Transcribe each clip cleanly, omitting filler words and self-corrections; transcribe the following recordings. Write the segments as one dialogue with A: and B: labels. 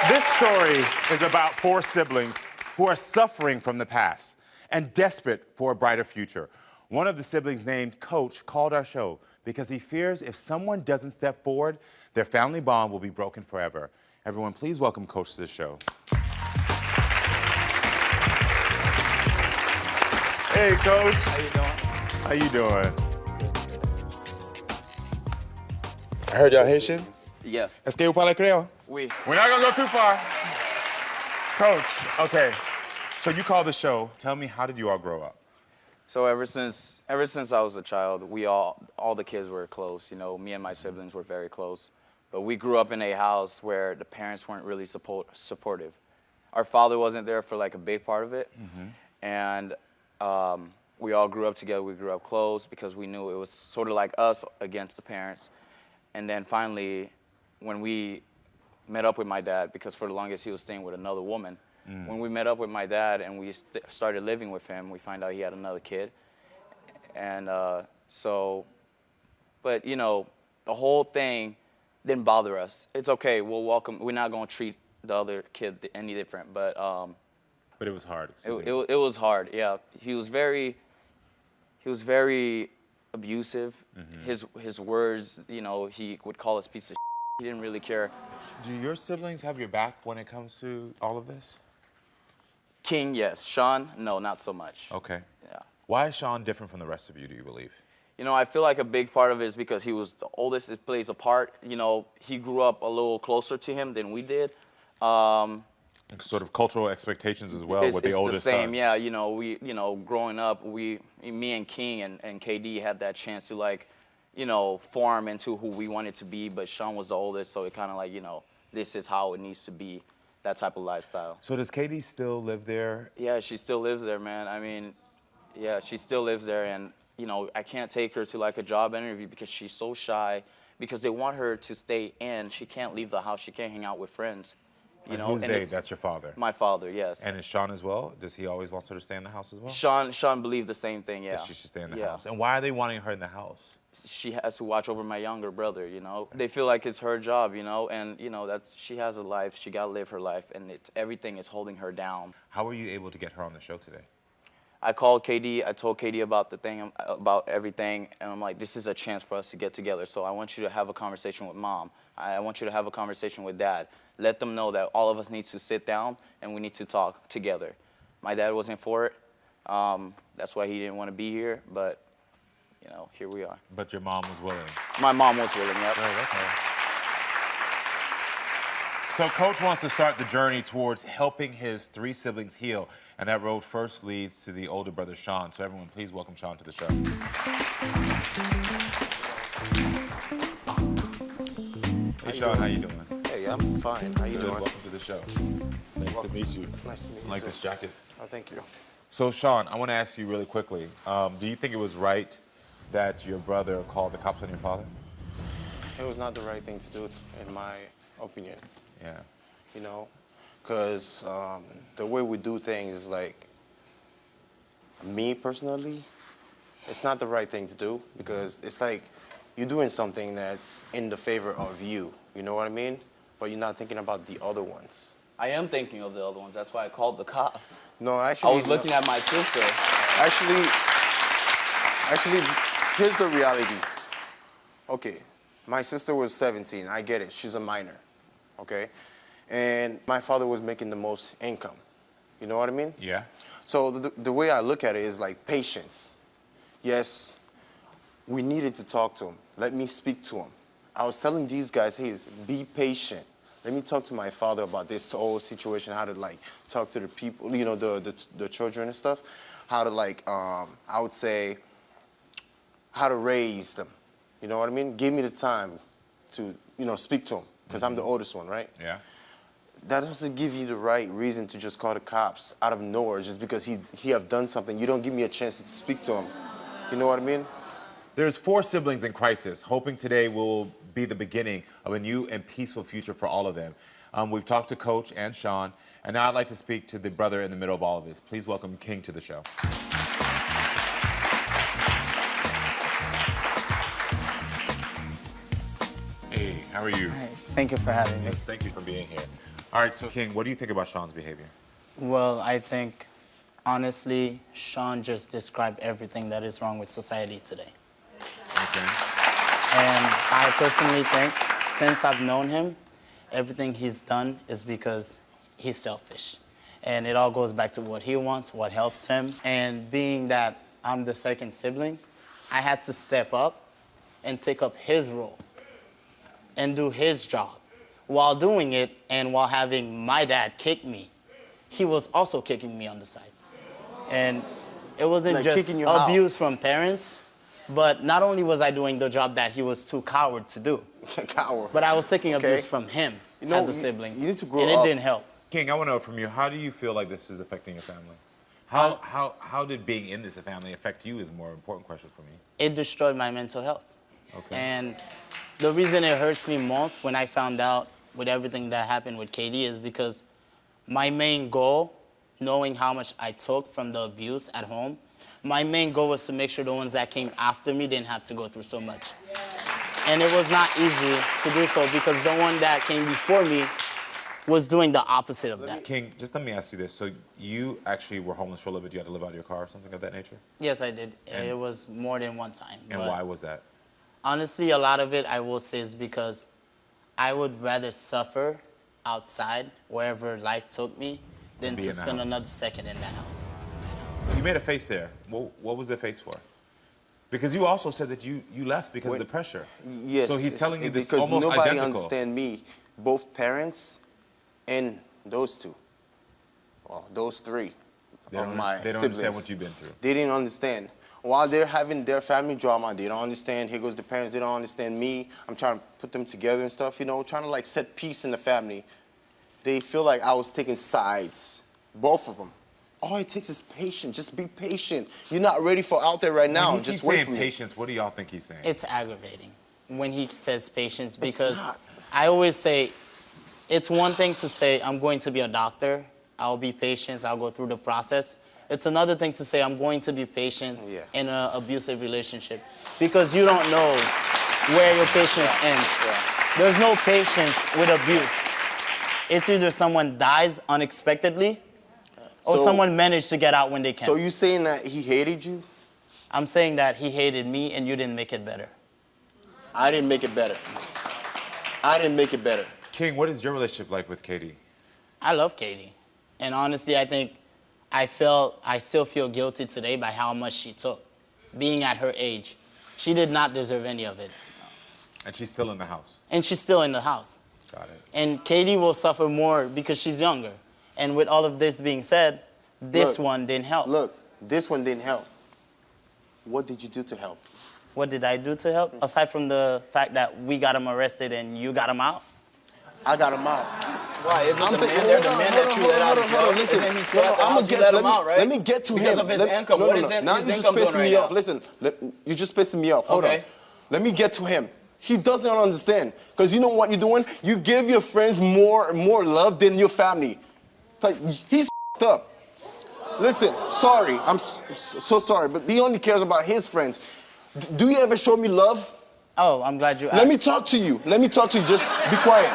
A: This story is about four siblings who are suffering from the past and desperate for a brighter future. One of the siblings, named Coach, called our show because he fears if someone doesn't step forward, their family bond will be broken forever. Everyone, please welcome Coach to the show. Hey, Coach.
B: How you doing?
A: How you doing?
C: I heard y'all Haitian.
B: Yes.
C: Est-ce que vous parlez créole?
B: Oui.
A: We're not gonna go too far. Coach, okay. So you called the show. Tell me, how did you all grow up?
B: So ever since I was a child, all the kids were close. You know, me and my siblings were very close. But we grew up in a house where the parents weren't really supportive. Our father wasn't there for like a big part of it. And we all grew up together. We grew up close because we knew it was sort of like us against the parents. And then finally, when we met up with my dad, because for the longest he was staying with another woman, when we met up with my dad and we started living with him, we find out he had another kid. And but you know, the whole thing didn't bother us. It's okay, we'll welcome, we're not gonna treat the other kid any different, but
A: it was hard.
B: It was hard, yeah. He was very abusive. His words, you know, he would call us piece of shit. He didn't really care.
A: Do your siblings have your back when it comes to all of this?
B: King, yes. Sean, no, not so much.
A: Okay.
B: Yeah.
A: Why is Sean different from the rest of you, do you believe?
B: You know, I feel like a big part of it is because he was the oldest. It plays a part. You know, he grew up a little closer to him than we did.
A: Sort of cultural expectations as well with the oldest son.
B: It's the same, yeah. You know, growing up, me and King and KD had that chance to, like, you know, form into who we wanted to be, but Sean was the oldest, so it kind of like, you know, this is how it needs to be, that type of lifestyle.
A: So does KD still live there?
B: Yeah, she still lives there, man. I mean, yeah, she still lives there, and, you know, I can't take her to, like, a job interview because she's so shy, because they want her to stay in. She can't leave the house. She can't hang out with friends. You know,
A: who's they? That's your father?
B: My father, yes.
A: And is Sean as well? Does he always want her to stay in the house as well?
B: Sean believed the same thing, yeah.
A: That she should stay in the house. And why are they wanting her in the house?
B: She has to watch over my younger brother, you know. They feel like it's her job, you know, and, you know, she has a life. She got to live her life, and everything is holding her down.
A: How were you able to get her on the show today?
B: I called KD. I told KD about the thing, about everything, and I'm like, this is a chance for us to get together. So I want you to have a conversation with Mom. I want you to have a conversation with Dad. Let them know that all of us need to sit down and we need to talk together. My dad wasn't for it. That's why he didn't want to be here, but, you know, here we are.
A: But your mom was willing?
B: My mom was willing, yep.
A: Right, okay. So Coach wants to start the journey towards helping his three siblings heal, and that road first leads to the older brother, Sean. So everyone, please welcome Sean to the show. Hey, Sean, how you doing?
C: Hey, I'm fine. How you doing?
A: Welcome to the show. Nice to meet you.
C: Nice to meet you.
A: I like this jacket.
C: Oh, thank you.
A: So, Sean, I want to ask you really quickly. Do you think it was right that your brother called the cops on your father?
C: It was not the right thing to do, in my opinion.
A: Yeah.
C: You know, because the way we do things is like, me personally, it's not the right thing to do, because it's like you're doing something that's in the favor of you. You know what I mean? But you're not thinking about the other ones.
B: I am thinking of the other ones. That's why I called the cops.
C: No, actually...
B: I was looking at my sister.
C: Actually, here's the reality. Okay, my sister was 17. I get it. She's a minor, okay? And my father was making the most income. You know what I mean?
A: Yeah.
C: So the way I look at it is like patience. Yes, we needed to talk to him. Let me speak to him. I was telling these guys, hey, be patient. Let me talk to my father about this whole situation, how to, like, talk to the people, you know, the children and stuff, how to, like, I would say, how to raise them. You know what I mean? Give me the time to, you know, speak to him, because I'm the oldest one, right?
A: Yeah.
C: That doesn't give you the right reason to just call the cops out of nowhere just because he have done something. You don't give me a chance to speak to him. You know what I mean?
A: There's four siblings in crisis, hoping today will be the beginning of a new and peaceful future for all of them. We've talked to Coach and Sean, and now I'd like to speak to the brother in the middle of all of this. Please welcome King to the show. Hey, how are you?
D: Hi. Thank you for having me.
A: Thank you for being here. All right, so King, what do you think about Sean's behavior?
D: Well, I think, honestly, Sean just described everything that is wrong with society today.
A: Okay.
D: And I personally think, since I've known him, everything he's done is because he's selfish. And it all goes back to what he wants, what helps him. And being that I'm the second sibling, I had to step up and take up his role and do his job. While doing it and while having my dad kick me, he was also kicking me on the side. And it wasn't
C: Like
D: just
C: kicking you how?
D: abuse from parents, but not only was I doing the job that he was too coward to do,
C: Coward.
D: but I was taking
C: Okay.
D: abuse from him
C: You know,
D: as a
C: you-
D: sibling.
C: you need to grow
D: and
C: up.
D: it didn't help.
A: King, I want to know from you, how do you feel like this is affecting your family? How did being in this family affect you is a more important question for me.
D: It destroyed my mental health.
A: Okay.
D: And the reason it hurts me most when I found out with everything that happened with Katie is because my main goal, knowing how much I took from the abuse at home, my main goal was to make sure the ones that came after me didn't have to go through so much. And it was not easy to do so because the one that came before me was doing the opposite of that.
A: King, just let me ask you this. So you actually were homeless for a little bit. You had to live out of your car or something of that nature?
D: Yes, I did.
A: And-
D: It was more than one time.
A: And
D: but
A: why was that?
D: honestly, a lot of it I will say is because I would rather suffer outside, wherever life took me, than
A: Be
D: to
A: in the
D: spend
A: house.
D: another second in that house.
A: You made a face there. What was the face for? Because you also said that you left because of the pressure.
C: Yes.
A: So he's telling you this
C: because
A: almost
C: nobody
A: identical.
C: understand me, both parents and those two, well, those three
A: They
C: of
A: don't,
C: my
A: they don't
C: siblings.
A: understand what you've been through.
C: They didn't understand. While they're having their family drama, they don't understand. Here goes the parents, they don't understand me. I'm trying to put them together and stuff, you know, trying to like set peace in the family. They feel like I was taking sides, both of them. All it takes is patience. Just be patient. You're not ready for out there right now.
A: When he
C: Just
A: keeps
C: wait
A: saying
C: for me.
A: patience, what do y'all think he's saying?
D: It's aggravating when he says patience
C: It's
D: because
C: not.
D: I always say it's one thing to say, I'm going to be a doctor, I'll be patient, I'll go through the process. It's another thing to say, I'm going to be patient
C: Yeah.
D: in an abusive relationship because you don't know where your patience ends. There's no patience with abuse. It's either someone dies unexpectedly or
C: So-
D: someone managed to get out when they can.
C: So you saying that he hated you?
D: I'm saying that he hated me and you didn't make it better.
C: I didn't make it better. I didn't make it better.
A: King, what is your relationship like with Katie?
D: I love Katie. And honestly, I think I still feel guilty today by how much she took. Being at her age, she did not deserve any of it.
A: And she's still in the house.
D: And she's still in the house.
A: Got it.
D: And Katie will suffer more because she's younger. And with all of this being said, this
C: Look,
D: one didn't help.
C: Look, this one didn't help. What did you do to help?
D: What did I do to help? Aside from the fact that we got him arrested and you got him out?
C: I got him out.
B: Why? Isn't
C: I'm
B: the
C: thinking-
B: man there the
C: hold on,
B: man
C: hold
B: that
C: on,
B: you let out
C: hold
B: of
C: on, hold on,
B: jail?
C: listen.
B: Isn't he
C: No,
B: still at the
C: I'ma
B: house? You let him out, right?
C: Let me get to
B: because
C: him.
B: of his
C: Let-
B: income.
C: No,
B: What
C: no,
B: is
C: no.
B: his
C: Now you're just
B: income doing
C: pissing
B: right
C: me off.
B: now?
C: Listen, you're just pissing me off. Hold on.
B: Okay.
C: Let me get to him. He doesn't understand. Because you know what you're doing? You give your friends more love than your family. Like, he's up. Listen, sorry. I'm so sorry. But he only cares about his friends. Do you ever show me love?
D: Oh, I'm glad you asked.
C: Let me talk to you. Let me talk to you. Just be quiet.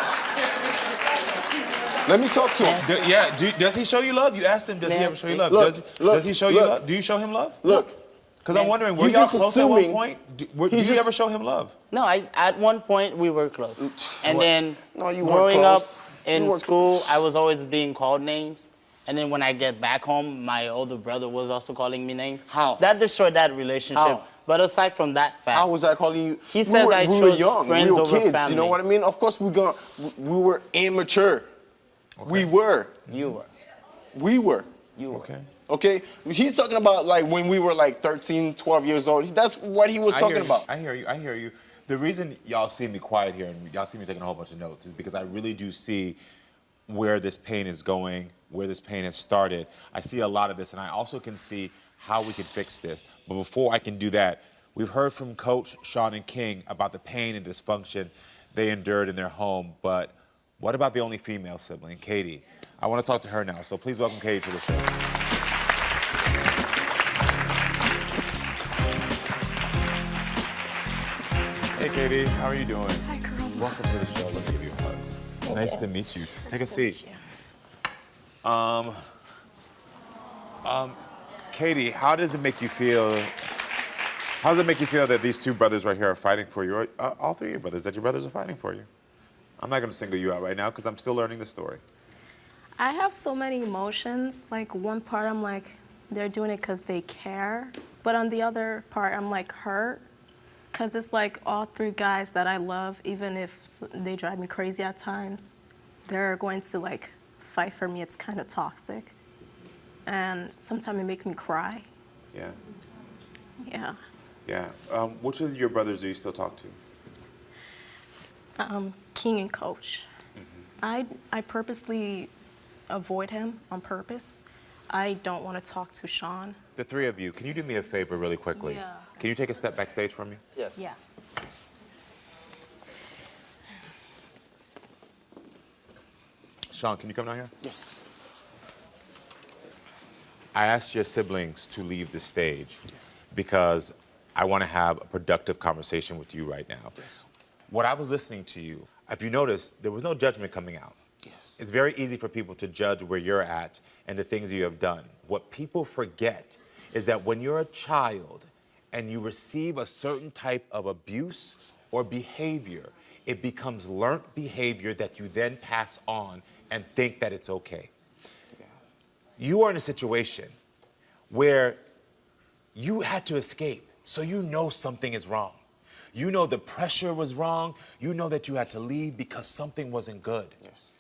C: Let me talk to him.
A: Does he show you love? You asked him, does he ever show you love?
C: Look,
A: does he show you
C: look.
A: love? Do you show him love?
C: Look.
A: Because I'm wondering, were
C: You're
A: y'all
C: just
A: close at one
C: assuming-
A: point? Do
C: he's
A: you
C: just-
A: ever show him love?
D: No, at one point we were close. And then
C: No, you weren't
D: growing
C: close.
D: up
C: You
D: in
C: weren't
D: school,
C: close.
D: I was always being called names. And then when I get back home, my older brother was also calling me names.
C: How?
D: That destroyed that relationship.
C: How?
D: But aside from that fact,
C: How was I calling you?
D: He said I
C: we were
D: chose
C: young.
D: friends
C: We were
D: over
C: kids.
D: family.
C: You know what I mean? Of course, we were immature. We were.
D: you were.
C: We were.
D: You were.
A: Okay.
C: Okay? He's talking about like when we were like 13, 12 years old. That's what he was talking about.
A: I hear you. I hear you. The reason y'all see me quiet here and y'all see me taking a whole bunch of notes is because I really do see where this pain is going, where this pain has started. I see a lot of this, and I also can see how we can fix this. But before I can do that, we've heard from Coach, Sean, and King about the pain and dysfunction they endured in their home. But what about the only female sibling, Katie? I want to talk to her now, so please welcome Katie to the show. Hey, Katie, how are you doing?
E: Hi, Karamo.
A: Welcome to the show. Let me give you a hug. Nice to meet you. Take a seat. Katie, how does it make you feel? How does it make you feel that these two brothers right here are fighting for you? Or, all three of your brothers, that your brothers are fighting for you? I'm not going to single you out right now because I'm still learning the story.
E: I have so many emotions. Like one part, I'm like, they're doing it because they care. But on the other part, I'm like hurt. Because it's like all three guys that I love, even if they drive me crazy at times, they're going to like fight for me. It's kind of toxic. And sometimes it makes me cry.
A: Yeah.
E: Yeah.
A: Yeah. Which of your brothers do you still talk to?
E: King and Coach. I purposely avoid him on purpose. I don't want to talk to Sean.
A: The three of you, can you do me a favor really quickly?
E: Yeah.
A: Can you take a step backstage for me?
B: Yes.
E: Yeah.
A: Sean, can you come down here?
C: Yes.
A: I asked your siblings to leave the stage because I want to have a productive conversation with you right now.
C: Yes.
A: What I was listening to you, if you noticed, there was no judgment coming out.
C: Yes.
A: It's very easy for people to judge where you're at and the things you have done. What people forget is that when you're a child and you receive a certain type of abuse or behavior, it becomes learned behavior that you then pass on and think that it's okay. You are in a situation where you had to escape, so you know something is wrong. You know the pressure was wrong. You know that you had to leave because something wasn't good.
C: Yes.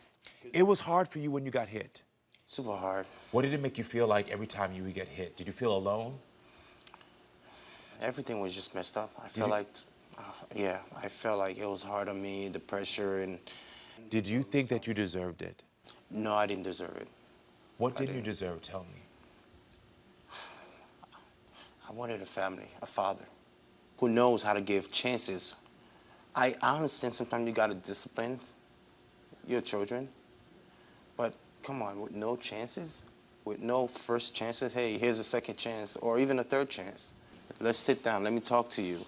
A: It was hard for you when you got hit.
C: Super hard.
A: What did it make you feel like every time you would get hit? Did you feel alone?
C: Everything was just messed up. I felt like, I felt like it was hard on me, the pressure, and
A: Did you think that you deserved it?
C: no, I didn't deserve it.
A: What didn't you deserve? Tell me.
C: I wanted a family, a father, who knows how to give chances. I understand sometimes you gotta discipline your children, but come on, with no chances, with no first chances, hey, here's a second chance, or even a third chance. Let's sit down, let me talk to you.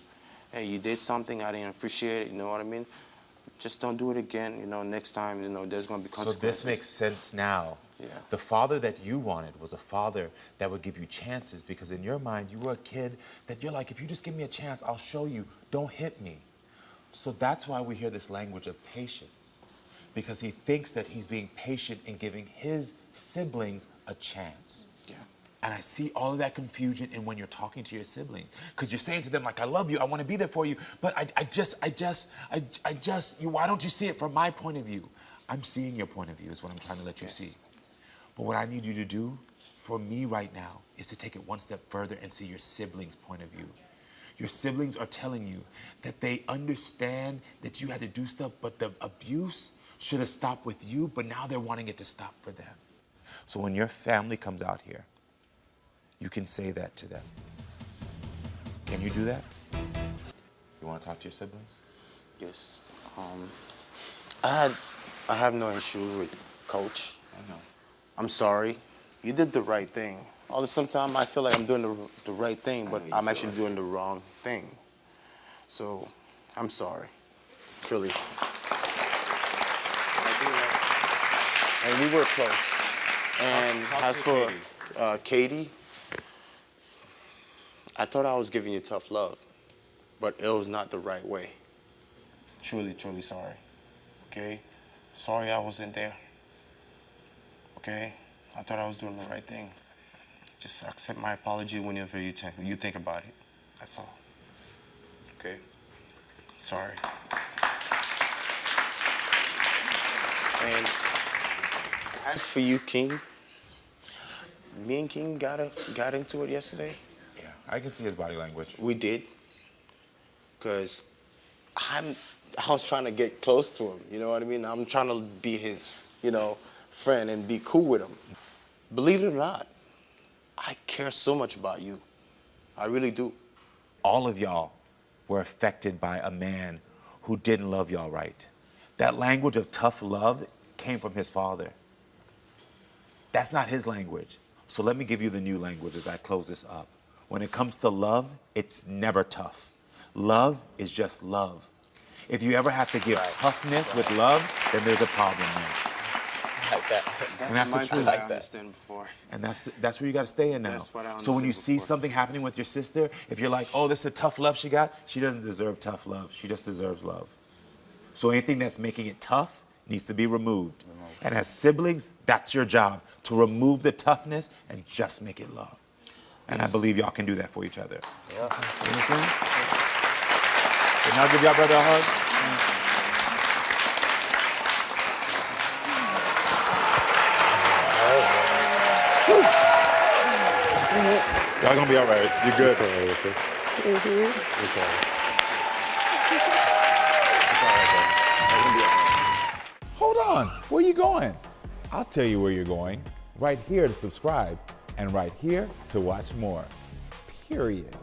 C: Hey, you did something, I didn't appreciate it, you know what I mean? Just don't do it again, you know, next time, you know, there's gonna be
A: So
C: consequences.
A: this makes sense now.
C: Yeah.
A: The father that you wanted was a father that would give you chances because in your mind, you were a kid that you're like, if you just give me a chance, I'll show you. Don't hit me. So that's why we hear this language of patience, because he thinks that he's being patient in giving his siblings a chance.
C: Yeah.
A: And I see all of that confusion in when you're talking to your sibling, because you're saying to them like, I love you, I want to be there for you, but why don't you see it from my point of view? I'm seeing your point of view is what I'm trying to let you see. But what I need you to do for me right now is to take it one step further and see your siblings' point of view. Your siblings are telling you that they understand that you had to do stuff, but the abuse should have stopped with you, but now they're wanting it to stop for them. So when your family comes out here, you can say that to them. Can you do that? You want to talk to your siblings?
C: Yes. I have no issue with Coach.
A: I know.
C: I'm sorry. You did the right thing. Although sometimes I feel like I'm doing the right thing, but I'm actually doing the wrong thing. So, I'm sorry. Truly. And we were close. And
A: Talk
C: as
A: to
C: for Katie, I thought I was giving you tough love, but it was not the right way. Truly, truly sorry. Okay? Sorry I wasn't there. Okay? I thought I was doing the right thing. Just accept my apology whenever you think about it. That's all. Okay? Sorry. And as for you, King, me and King got into it yesterday.
A: Yeah, I can see his body language.
C: We did. Because I was trying to get close to him, you know what I mean? I'm trying to be his, friend and be cool with him. Believe it or not, I care so much about you. I really do.
A: All of y'all were affected by a man who didn't love y'all right. That language of tough love came from his father. That's not his language. So let me give you the new language as I close this up. When it comes to love, it's never tough. Love is just love. If you ever have to give toughness with love, then there's a problem there.
B: Like that.
C: That's
A: the
C: the
A: truth.
C: mindset I understand before.
A: And that's where you got to stay in now.
C: That's what I
A: So when you
C: understood
A: see
C: before.
A: something happening with your sister, if you're like, oh, this is a tough love she got, she doesn't deserve tough love. She just deserves love. So anything that's making it tough needs to be removed. And as siblings, that's your job, to remove the toughness and just make it love. And I believe y'all can do that for each other. Yeah. You understand? Can y'all give y'all brother a hug? Y'all gonna be all right. You're good. Hold on. Where you going? I'll tell you where you're going. Right here to subscribe and right here to watch more. Period.